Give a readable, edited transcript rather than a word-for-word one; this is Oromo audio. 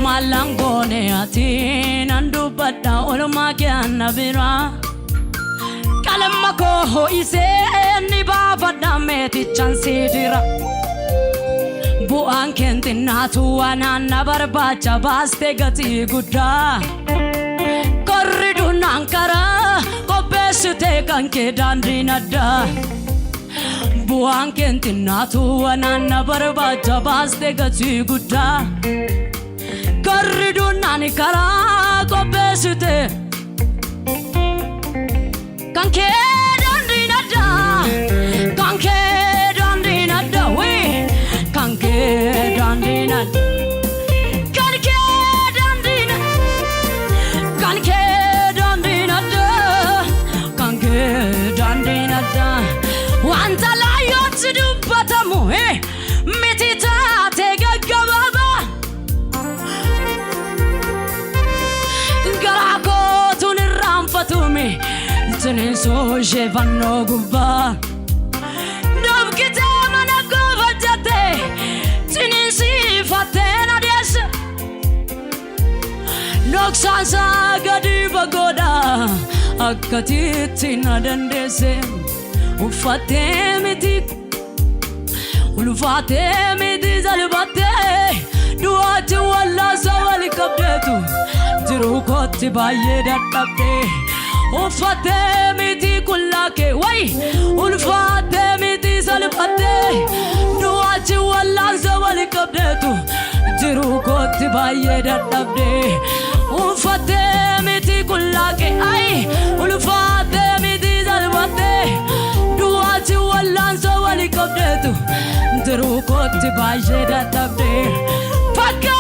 malangone ati nandu bada olma kya bira kalamako ho ise ni baba dameti chansi dira bu anken natu anana barbacha baste gati gudda korridu nankara kopesute kanke dandinada bu anken natu anana barbacha baste gati gudda korridu nankara kopesute kanke dandinada kanke dandinada we kanke dandinada kanke dandinada kanke dandinada kanke dandinada wanta la yotu batamu mitita tegagababa garako tunramfatumi Tuniso jevano guba Dovkita manako vajate Tunisi fatena des Noksansa gadi bagoda Akati tina dandese Ufate miti Ulufate miti zalibate Duati wala sawali kabdetu Jirukoti baye databde Ufate miti kullake way Ulfate miti salifate Duachi wallanza walikabdetu Jiru koti baye dadabde Ufate miti kullake ay Ulfate miti salifate Duachi wallanza walikabdetu Jiru koti baye dadabde Paka